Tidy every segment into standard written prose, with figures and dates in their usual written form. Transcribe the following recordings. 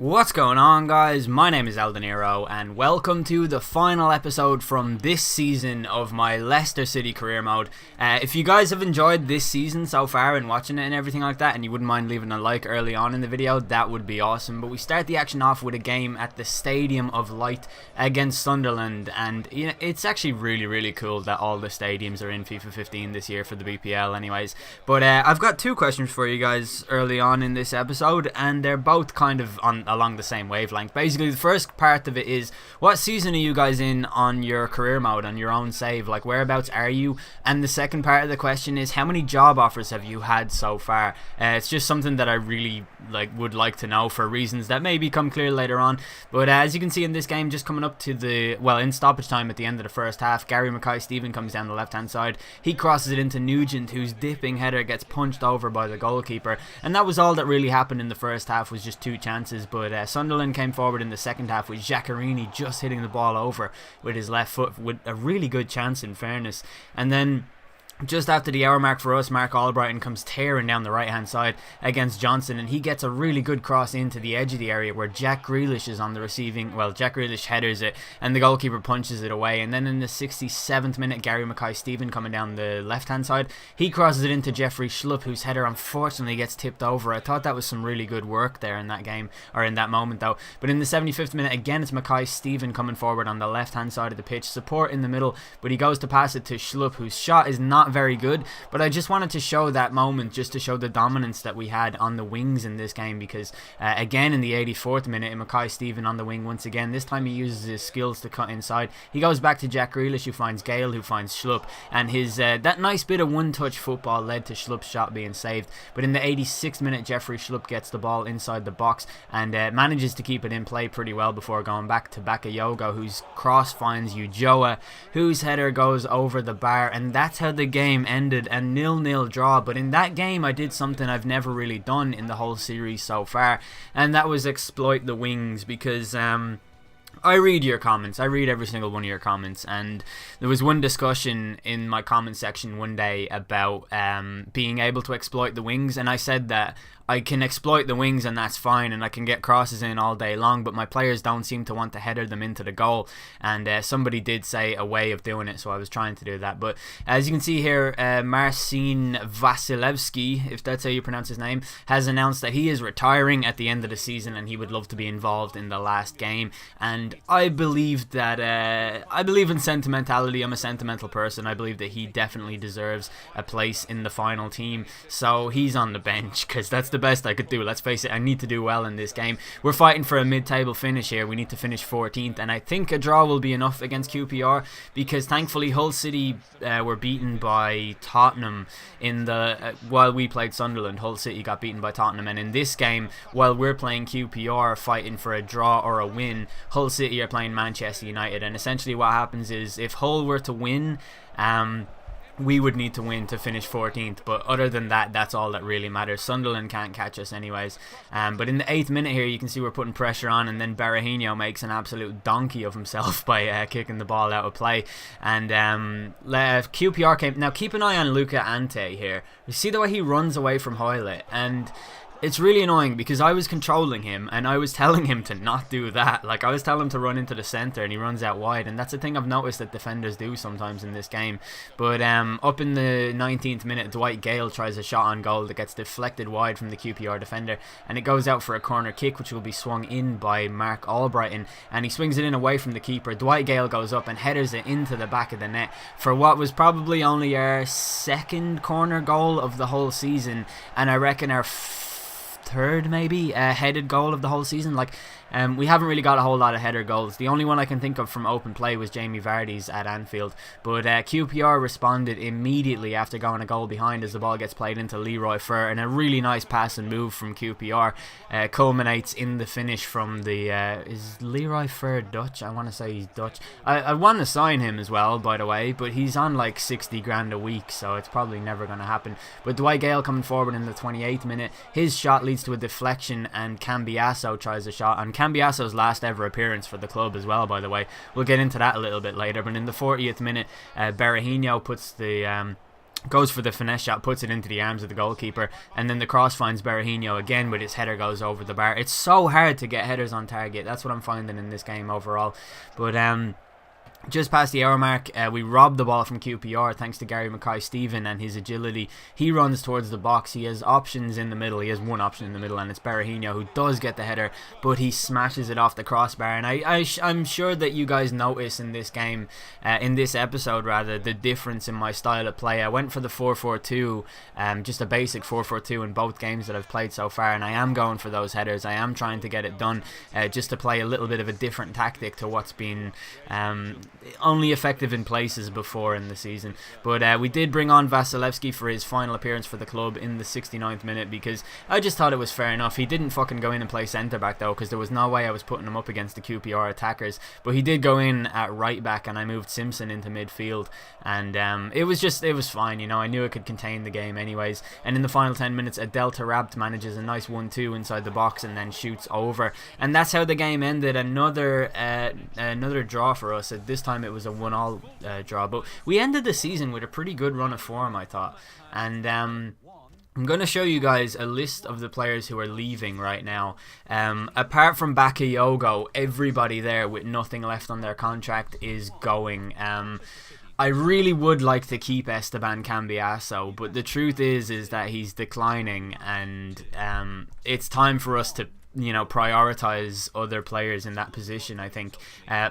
What's going on, guys? My name is Eldeniro and welcome to the final episode from this season of my Leicester City career mode. If you guys have enjoyed this season so far and watching it and everything like that, and you wouldn't mind leaving a like early on in the video, that would be awesome. But we start the action off with a game at the Stadium of Light against Sunderland, and you know, it's actually really cool that all the stadiums are in FIFA 15 this year for the BPL anyways. But I've got two questions for you guys early on in this episode, and they're both kind of along the same wavelength. Basically, the first part of it is, what season are you guys in on your career mode, on your own save? Like, whereabouts are you? And the second part of the question is, how many job offers have you had so far? It's just something that I really would like to know for reasons that may become clear later on. But as you can see in this game, just coming up to the, well, in stoppage time at the end of the first half, Gary Mackay-Steven comes down the left hand side. He crosses it into Nugent, whose dipping header gets punched over by the goalkeeper, and that was all that really happened in the first half, was just two chances. But Sunderland came forward in the second half with Jacquerini just hitting the ball over with his left foot with a really good chance, in fairness. And then just after the hour mark for us, Mark Albrighton comes tearing down the right hand side against Johnson, and he gets a really good cross into the edge of the area where Jack Grealish is on the receiving. Well, Jack Grealish headers it and the goalkeeper punches it away. And then in the 67th minute, Gary Mackay-Steven coming down the left hand side, he crosses it into Jeffrey Schlupp, whose header unfortunately gets tipped over. I thought that was some really good work there in that game, or in that moment though. But in the 75th minute, again it's Mackay-Steven coming forward on the left hand side of the pitch, support in the middle, but he goes to pass it to Schlupp, whose shot is not very good. But I just wanted to show that moment, just to show the dominance that we had on the wings in this game, because again in the 84th minute, Mackay-Steven on the wing once again. This time he uses his skills to cut inside. He goes back to Jack Grealish, who finds Gale, who finds Schlupp, and his that nice bit of one-touch football led to Schlupp's shot being saved. But in the 86th minute, Jeffrey Schlupp gets the ball inside the box and manages to keep it in play pretty well before going back to Bakayoko, whose cross finds Ujoa, whose header goes over the bar, and that's how the game ended, a 0-0 draw. But in that game I did something I've never really done in the whole series so far, and that was exploit the wings, because I read your comments. I read every single one of your comments, and there was one discussion in my comment section one day about being able to exploit the wings, and I said that I can exploit the wings and that's fine, and I can get crosses in all day long, but my players don't seem to want to header them into the goal. And somebody did say a way of doing it, so I was trying to do that. But as you can see here, Marcin Vasilevsky, if that's how you pronounce his name, has announced that he is retiring at the end of the season and he would love to be involved in the last game. And I believe that I believe in sentimentality. I'm a sentimental person. I believe that he definitely deserves a place in the final team, so he's on the bench, because that's the best I could do. Let's face it, I need to do well in this game. We're fighting for a mid-table finish here. We need to finish 14th, and I think a draw will be enough against QPR, because thankfully Hull City were beaten by Tottenham in the while we played Sunderland. Hull City got beaten by Tottenham, and in this game, while we're playing QPR fighting for a draw or a win, Hull City are playing Manchester United. And essentially what happens is, if Hull were to win, we would need to win to finish 14th, but other than that, that's all that really matters. Sunderland can't catch us anyways. But in the 8th minute here, you can see we're putting pressure on, and then Berahino makes an absolute donkey of himself by kicking the ball out of play. And QPR came. Now keep an eye on Luca Ante here. You see the way he runs away from Hoyle, and it's really annoying, because I was controlling him and I was telling him to not do that. Like, I was telling him to run into the centre and he runs out wide, and that's a thing I've noticed that defenders do sometimes in this game. But up in the 19th minute, Dwight Gale tries a shot on goal that gets deflected wide from the QPR defender, and it goes out for a corner kick, which will be swung in by Mark Albrighton, and he swings it in away from the keeper. Dwight Gale goes up and headers it into the back of the net for what was probably only our second corner goal of the whole season, and I reckon our third maybe headed goal of the whole season. Like, we haven't really got a whole lot of header goals. The only one I can think of from open play was Jamie Vardy's at Anfield. But QPR responded immediately after going a goal behind as the ball gets played into Leroy Fer, and a really nice pass and move from QPR culminates in the finish from the is Leroy Fer Dutch? I want to say he's Dutch. I want to sign him as well, by the way, but he's on like 60 grand a week, so it's probably never going to happen. But Dwight Gale coming forward in the 28th minute, his shot leads to a deflection, and Cambiasso tries a shot, and Cambiasso's last ever appearance for the club as well, by the way. We'll get into that a little bit later. But in the 40th minute, Berahino puts the goes for the finesse shot, puts it into the arms of the goalkeeper, and then the cross finds Berahino again, but his header goes over the bar. It's so hard to get headers on target. That's what I'm finding in this game overall. But just past the hour mark, we robbed the ball from QPR thanks to Gary Mackay-Steven and his agility. He runs towards the box. He has options in the middle. He has one option in the middle, and it's Berahino, who does get the header, but he smashes it off the crossbar. And I'm sure that you guys notice in this game, in this episode rather, the difference in my style of play. I went for the 4-4-2, just a basic 4-4-2 in both games that I've played so far, and I am going for those headers. I am trying to get it done, just to play a little bit of a different tactic to what's been only effective in places before in the season. But we did bring on Vasilevsky for his final appearance for the club in the 69th minute, because I just thought it was fair enough. He didn't fucking go in and play centre back though, because there was no way I was putting him up against the QPR attackers, but he did go in at right back, and I moved Simpson into midfield, and it was fine, you know. I knew I could contain the game anyways. And in the final 10 minutes, Adel Tarabt manages a nice 1-2 inside the box and then shoots over, and that's how the game ended. Another draw for us. At this time it was a 1-1 draw, but we ended the season with a pretty good run of form, I thought. And I'm going to show you guys a list of the players who are leaving right now. Apart from Bakayoko, everybody there with nothing left on their contract is going. I really would like to keep Esteban Cambiaso, but the truth is that he's declining, and it's time for us to, you know, prioritize other players in that position. I think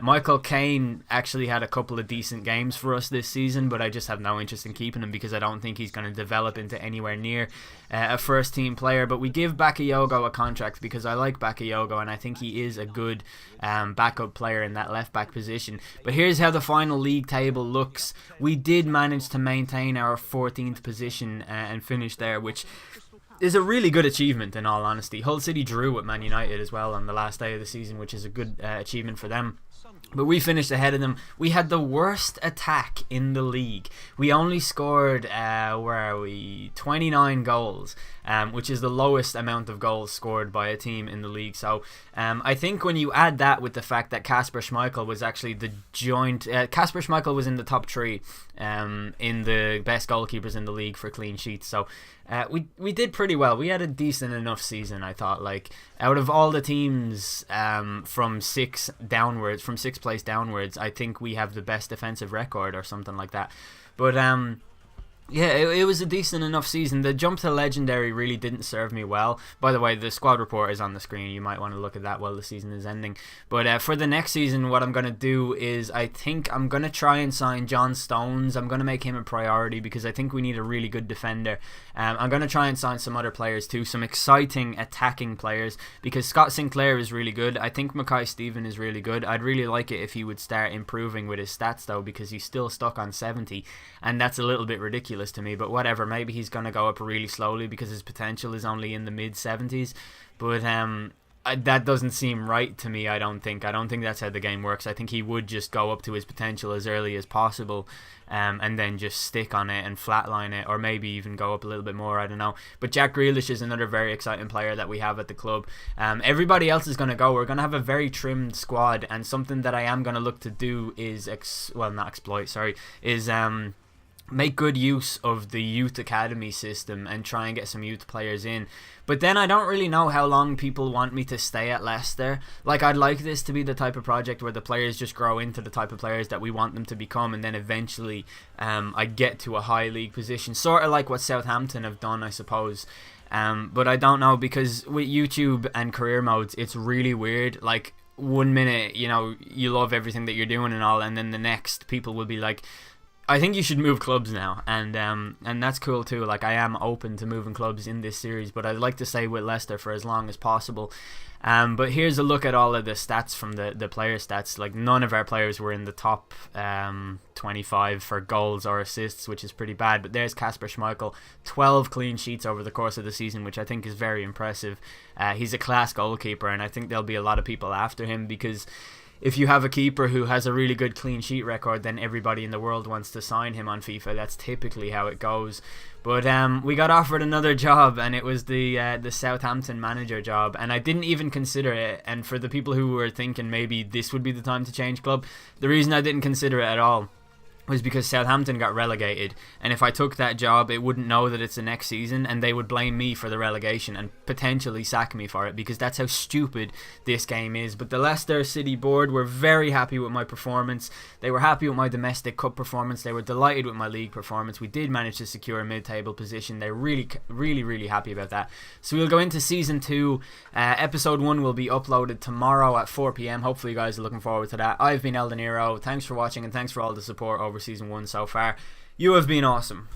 Michael Caine actually had a couple of decent games for us this season, but I just have no interest in keeping him because I don't think he's going to develop into anywhere near a first team player. But we give Bakayoko a contract because I like Bakayoko, and I think he is a good backup player in that left back position. But here's how the final league table looks. We did manage to maintain our 14th position and finish there, which is a really good achievement in all honesty. Hull City drew with Man United as well on the last day of the season, which is a good achievement for them. But we finished ahead of them. We had the worst attack in the league. We only scored, 29 goals, which is the lowest amount of goals scored by a team in the league. So I think when you add that with the fact that Kasper Schmeichel was actually the joint... Kasper Schmeichel was in the top 3 in the best goalkeepers in the league for clean sheets. So we did pretty well. We had a decent enough season, I thought. Like, out of all the teams from sixth place downwards, I think we have the best defensive record or something like that. But yeah, it was a decent enough season. The jump to legendary really didn't serve me well. By the way, the squad report is on the screen. You might want to look at that while the season is ending. But for the next season, what I'm going to do is I think I'm going to try and sign John Stones. I'm going to make him a priority because I think we need a really good defender. I'm going to try and sign some other players too, some exciting attacking players, because Scott Sinclair is really good. I think Mackay-Steven is really good. I'd really like it if he would start improving with his stats though, because he's still stuck on 70, and that's a little bit ridiculous to me, but whatever. Maybe he's going to go up really slowly because his potential is only in the mid 70s, but that doesn't seem right to me. I don't think that's how the game works. I think he would just go up to his potential as early as possible, and then just stick on it and flatline it, or maybe even go up a little bit more. I don't know. But Jack Grealish is another very exciting player that we have at the club. Everybody else is going to go. We're going to have a very trimmed squad, and something that I am going to look to do is make good use of the youth academy system and try and get some youth players in. But then I don't really know how long people want me to stay at Leicester. Like, I'd like this to be the type of project where the players just grow into the type of players that we want them to become, and then eventually I get to a high league position, sort of like what Southampton have done, I suppose. But I don't know, because with YouTube and career modes, it's really weird. Like, 1 minute, you know, you love everything that you're doing and all, and then the next people will be like, I think you should move clubs now, and that's cool too. Like, I am open to moving clubs in this series, but I'd like to stay with Leicester for as long as possible. But here's a look at all of the stats from the player stats. Like, none of our players were in the top 25 for goals or assists, which is pretty bad. But there's Kasper Schmeichel, 12 clean sheets over the course of the season, which I think is very impressive. He's a class goalkeeper, and I think there'll be a lot of people after him, because if you have a keeper who has a really good clean sheet record, then everybody in the world wants to sign him on FIFA. That's typically how it goes. But we got offered another job, and it was the Southampton manager job, and I didn't even consider it. And for the people who were thinking maybe this would be the time to change club, the reason I didn't consider it at all was because Southampton got relegated, and if I took that job, it wouldn't know that it's the next season, and they would blame me for the relegation and potentially sack me for it, because that's how stupid this game is. But the Leicester City board were very happy with my performance. They were happy with my domestic cup performance. They were delighted with my league performance. We did manage to secure a mid-table position. They're really happy about that. So we'll go into season 2. Episode 1 will be uploaded tomorrow at 4 p.m. Hopefully you guys are looking forward to that. I've been El Dinero. Thanks for watching, and thanks for all the support over season 1 so far. You have been awesome.